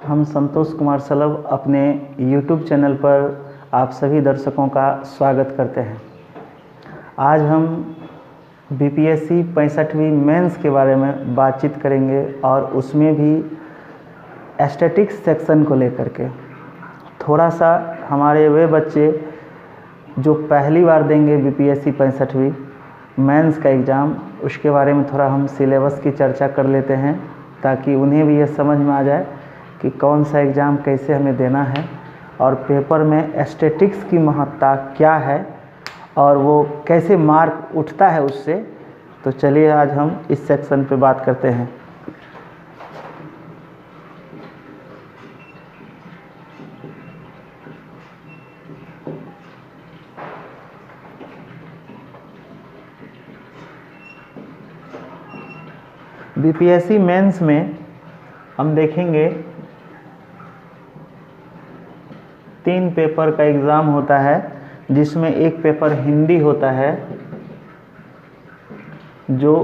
हम संतोष कुमार सलभ अपने YouTube channel पर आप सभी दर्शकों का स्वागत करते हैं। आज हम BPSC 65वीं मेंस के बारे में बातचीत करेंगे और उसमें भी एस्थेटिक्स सेक्शन को लेकर के थोड़ा सा हमारे वे बच्चे जो पहली बार देंगे BPSC 65वीं मेंस का एग्ज़ाम, उसके बारे में थोड़ा हम सिलेबस की चर्चा कर लेते हैं ताकि उन्हें भी ये समझ में आ जाए कि कौन सा एग्ज़ाम कैसे हमें देना है और पेपर में एस्थेटिक्स की महत्ता क्या है और वो कैसे मार्क उठता है उससे। तो चलिए आज हम इस सेक्शन पे बात करते हैं। BPSC मेंस में हम देखेंगे 3 पेपर का एग्ज़ाम होता है, जिसमें एक पेपर हिंदी होता है जो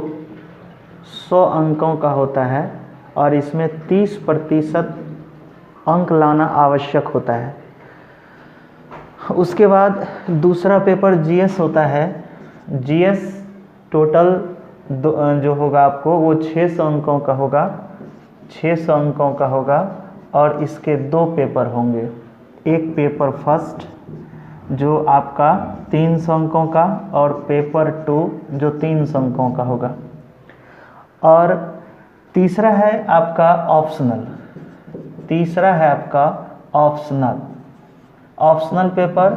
100 अंकों का होता है और इसमें 30% अंक लाना आवश्यक होता है। उसके बाद दूसरा पेपर GS होता है। GS टोटल जो होगा आपको वो 600 अंकों का होगा, 600 अंकों का होगा और इसके 2 पेपर होंगे। एक पेपर फर्स्ट जो आपका 300 अंकों का और पेपर 2 जो 300 अंकों का होगा। और तीसरा है आपका ऑप्शनल। तीसरा है आपका ऑप्शनल पेपर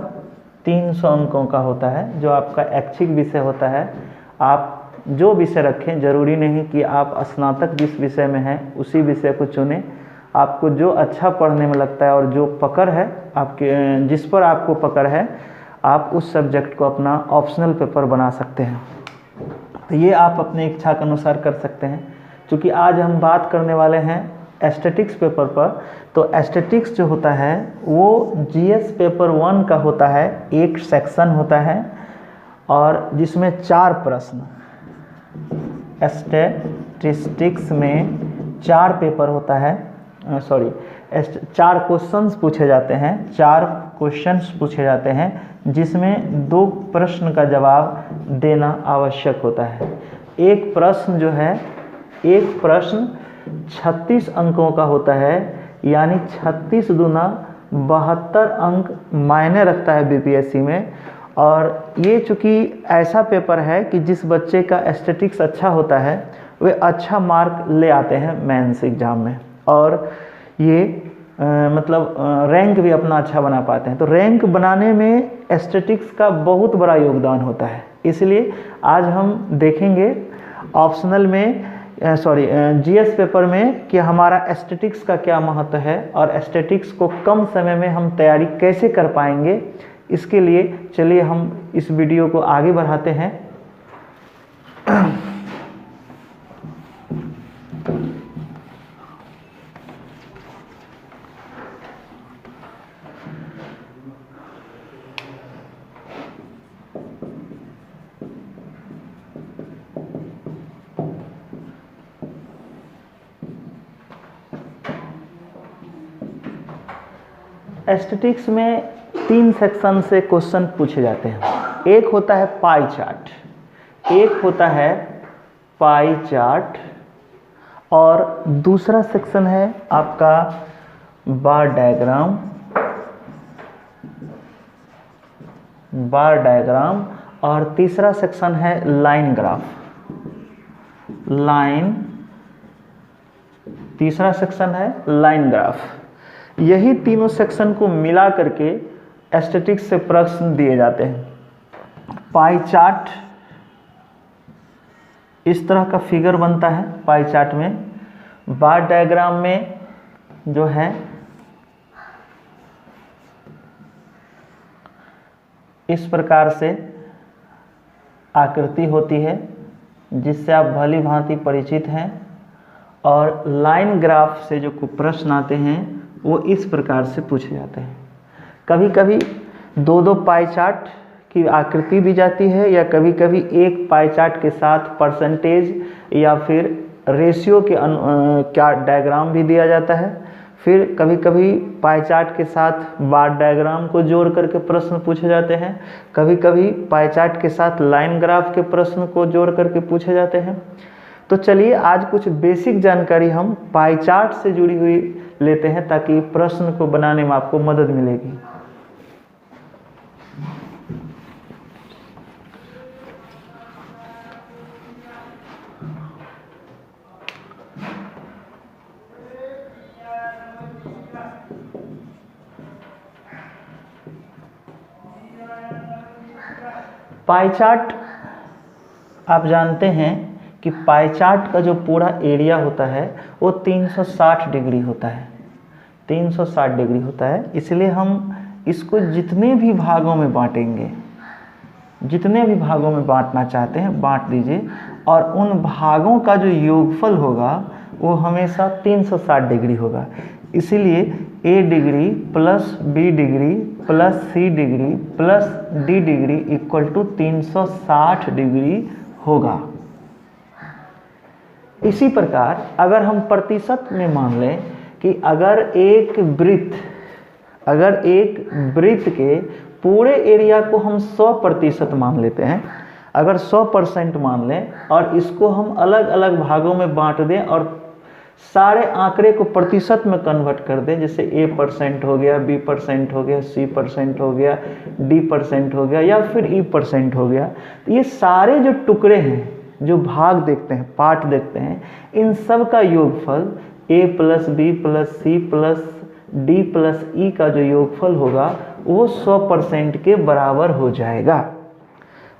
300 अंकों का होता है, जो आपका ऐच्छिक विषय होता है। आप जो विषय रखें, जरूरी नहीं कि आप स्नातक जिस विषय में हैं उसी विषय को चुनें। आपको जो अच्छा पढ़ने में लगता है और जो पकड़ है आपके, जिस पर आपको पकड़ है, आप उस सब्जेक्ट को अपना ऑप्शनल पेपर बना सकते हैं। तो ये आप अपने इच्छा के अनुसार कर सकते हैं। क्योंकि आज हम बात करने वाले हैं एस्थेटिक्स पेपर पर, तो एस्थेटिक्स जो होता है वो GS पेपर 1 का होता है। एक सेक्शन होता है और जिसमें 4 प्रश्न, एस्थेटिक्स में 4 पेपर होता है, 4 क्वेश्चंस पूछे जाते हैं, 4 क्वेश्चंस पूछे जाते हैं, जिसमें 2 प्रश्न का जवाब देना आवश्यक होता है। एक प्रश्न जो है, एक प्रश्न 36 अंकों का होता है, यानी 36 दूना 72 अंक मायने रखता है BPSC में। और ये चूँकि ऐसा पेपर है कि जिस बच्चे का एस्थेटिक्स अच्छा होता है वे अच्छा मार्क ले आते हैं मेंस एग्ज़ाम में, और ये रैंक भी अपना अच्छा बना पाते हैं। तो रैंक बनाने में एस्थेटिक्स का बहुत बड़ा योगदान होता है। इसलिए आज हम देखेंगे ऑप्शनल में GS पेपर में कि हमारा एस्थेटिक्स का क्या महत्व है और एस्थेटिक्स को कम समय में हम तैयारी कैसे कर पाएंगे। इसके लिए चलिए हम इस वीडियो को आगे बढ़ाते हैं। एस्थेटिक्स में 3 सेक्शन से क्वेश्चन पूछे जाते हैं। एक होता है पाई चार्ट, एक होता है पाई चार्ट और दूसरा सेक्शन है आपका बार डायग्राम और तीसरा सेक्शन है लाइन ग्राफ। तीसरा सेक्शन है लाइन ग्राफ। यही तीनों सेक्शन को मिला करके एस्थेटिक्स से प्रश्न दिए जाते हैं। पाई चार्ट इस तरह का फिगर बनता है पाई चार्ट में। बार डायग्राम में जो है इस प्रकार से आकृति होती है, जिससे आप भली भांति परिचित हैं। और लाइन ग्राफ से जो प्रश्न आते हैं वो इस प्रकार से पूछे जाते हैं। कभी कभी 2-2 पाई चार्ट की आकृति दी जाती है, या कभी कभी एक पाई चार्ट के साथ परसेंटेज या फिर रेशियो के क्या डायग्राम भी दिया जाता है। फिर कभी कभी पाई चार्ट के साथ बार डायग्राम को जोड़ करके प्रश्न पूछे जाते हैं, कभी कभी पाई चार्ट के साथ लाइन ग्राफ के प्रश्न को जोड़ करके पूछे जाते हैं। तो चलिए आज कुछ बेसिक जानकारी हम पाई चार्ट से जुड़ी हुई लेते हैं ताकि प्रश्न को बनाने में आपको मदद मिलेगी। पाई चार्ट आप जानते हैं कि पाई चार्ट का जो पूरा एरिया होता है वो 360 डिग्री होता है, 360 डिग्री होता है। इसलिए हम इसको जितने भी भागों में बांटेंगे, जितने भी भागों में बांटना चाहते हैं बांट दीजिए, और उन भागों का जो योगफल होगा वो हमेशा 360 डिग्री होगा। इसीलिए A degree plus B degree plus C degree plus D degree equal to 360 degree होगा। इसी प्रकार अगर हम प्रतिशत में मान लें कि अगर एक वृत्त के पूरे एरिया को हम 100% मान लेते हैं, अगर 100% मान लें और इसको हम अलग अलग भागों में बांट दें और सारे आंकड़े को प्रतिशत में कन्वर्ट कर दें, जैसे A% हो गया, B% हो गया, C% हो गया, D% हो गया या फिर E% हो गया, तो ये सारे जो टुकड़े हैं, जो भाग देखते हैं, पार्ट देखते हैं, इन सब का योगफल A plus B plus C plus D plus E का जो योगफल होगा वो 100% के बराबर हो जाएगा।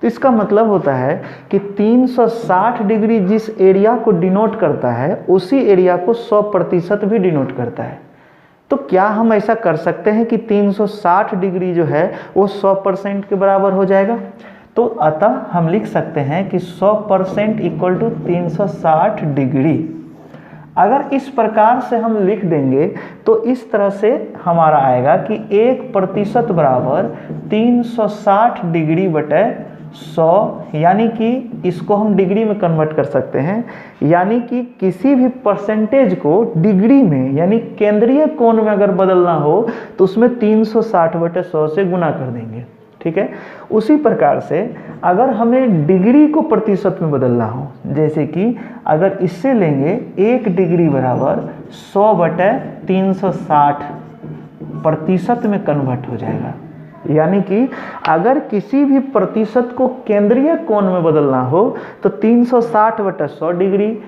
तो इसका मतलब होता है कि 360 डिग्री जिस एरिया को डिनोट करता है उसी एरिया को 100% भी डिनोट करता है। तो क्या हम ऐसा कर सकते हैं कि 360 डिग्री जो है वो 100% के बराबर हो जाएगा? तो अतः हम लिख सकते हैं कि 100% इक्वल टू 360 डिग्री। अगर इस प्रकार से हम लिख देंगे तो इस तरह से हमारा आएगा कि 1% बराबर 360 डिग्री बटे 100, यानी कि इसको हम डिग्री में कन्वर्ट कर सकते हैं, यानी कि किसी भी परसेंटेज को डिग्री में यानी केंद्रीय कोण में अगर बदलना हो तो उसमें 360 बटे 100 से गुना कर देंगे। ठीक है। उसी प्रकार से अगर हमें डिग्री को प्रतिशत में बदलना हो, जैसे कि अगर इससे लेंगे 1 डिग्री बराबर 100 बटे 360 प्रतिशत में कन्वर्ट हो जाएगा। यानी कि अगर किसी भी प्रतिशत को केंद्रीय कोण में बदलना हो तो 360 बटे 100 डिग्री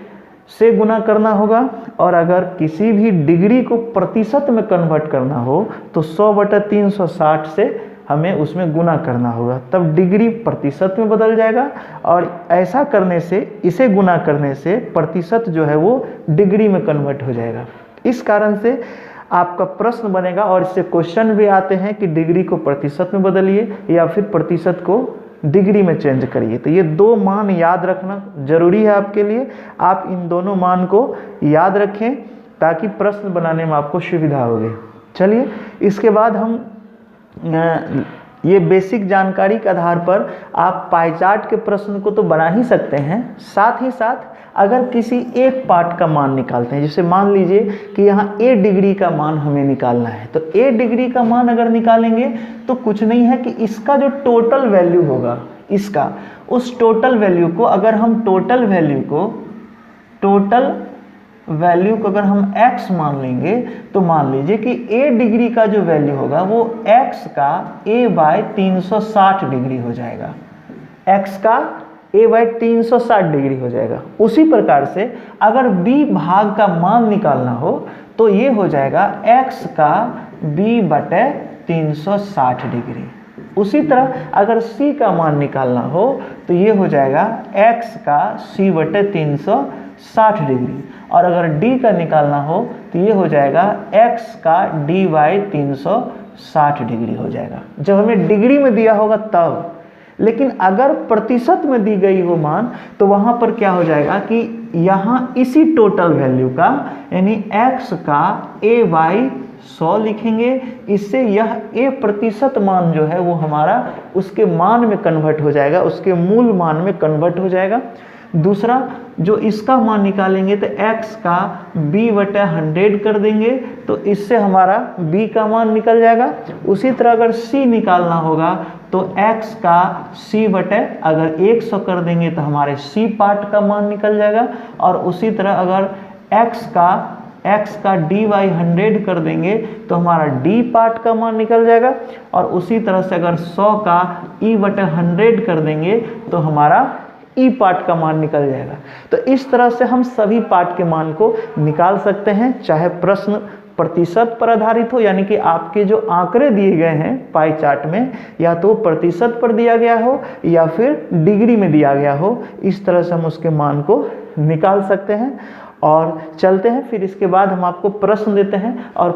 से गुना करना होगा, और अगर किसी भी डिग्री को प्रतिशत में कन्वर्ट करना हो तो 100 बटे 360 से हमें उसमें गुना करना होगा, तब डिग्री प्रतिशत में बदल जाएगा। और ऐसा करने से, इसे गुना करने से प्रतिशत जो है वो डिग्री में कन्वर्ट हो जाएगा। इस कारण से आपका प्रश्न बनेगा और इससे क्वेश्चन भी आते हैं कि डिग्री को प्रतिशत में बदलिए या फिर प्रतिशत को डिग्री में चेंज करिए। तो ये दो मान याद रखना जरूरी है आपके लिए। आप इन दोनों मान को याद रखें ताकि प्रश्न बनाने में आपको सुविधा होगी। चलिए, इसके बाद हम ये बेसिक जानकारी के आधार पर आप पाई चार्ट के प्रश्न को तो बना ही सकते हैं, साथ ही साथ अगर किसी एक पार्ट का मान निकालते हैं, जैसे मान लीजिए कि यहाँ A डिग्री का मान हमें निकालना है, तो A डिग्री का मान अगर निकालेंगे तो कुछ नहीं है कि इसका जो टोटल वैल्यू होगा, इसका उस टोटल वैल्यू को अगर हम टोटल वैल्यू को अगर हम x मान लेंगे तो मान लीजिए कि A डिग्री का जो वैल्यू होगा वो x का A बाय 360 डिग्री हो जाएगा, x का A बाय 360 डिग्री हो जाएगा। उसी प्रकार से अगर B भाग का मान निकालना हो तो ये हो जाएगा x का B बटे 360 डिग्री। उसी तरह अगर C का मान निकालना हो तो ये हो जाएगा x का C बटे 360 डिग्री, और अगर D का निकालना हो तो ये हो जाएगा x का D बाई 360 डिग्री हो जाएगा, जब हमें डिग्री में दिया होगा तब। लेकिन अगर प्रतिशत में दी गई हो मान तो वहाँ पर क्या हो जाएगा कि यहाँ इसी टोटल वैल्यू का यानी x का A बाई 100 लिखेंगे। इससे यह A प्रतिशत मान जो है वो हमारा उसके मान में कन्वर्ट हो जाएगा, उसके मूल मान में कन्वर्ट हो जाएगा। दूसरा, जो इसका मान निकालेंगे तो x का b/100 कर देंगे तो इससे हमारा b का मान निकल जाएगा। उसी तरह अगर c निकालना होगा तो x का अगर 100 कर देंगे तो हमारे c पार्ट का मान निकल जाएगा। और उसी तरह अगर x का d/100 कर देंगे तो हमारा d पार्ट का मान निकल जाएगा। और उसी तरह से अगर 100 का e/100 कर देंगे तो हमारा ई पार्ट का मान निकल जाएगा। तो इस तरह से हम सभी पार्ट के मान को निकाल सकते हैं, चाहे प्रश्न प्रतिशत पर आधारित हो, यानी कि आपके जो आंकड़े दिए गए हैं पाई चार्ट में या तो प्रतिशत पर दिया गया हो या फिर डिग्री में दिया गया हो, इस तरह से हम उसके मान को निकाल सकते हैं। और चलते हैं फिर इसके बाद हम आपको प्रश्न देते हैं और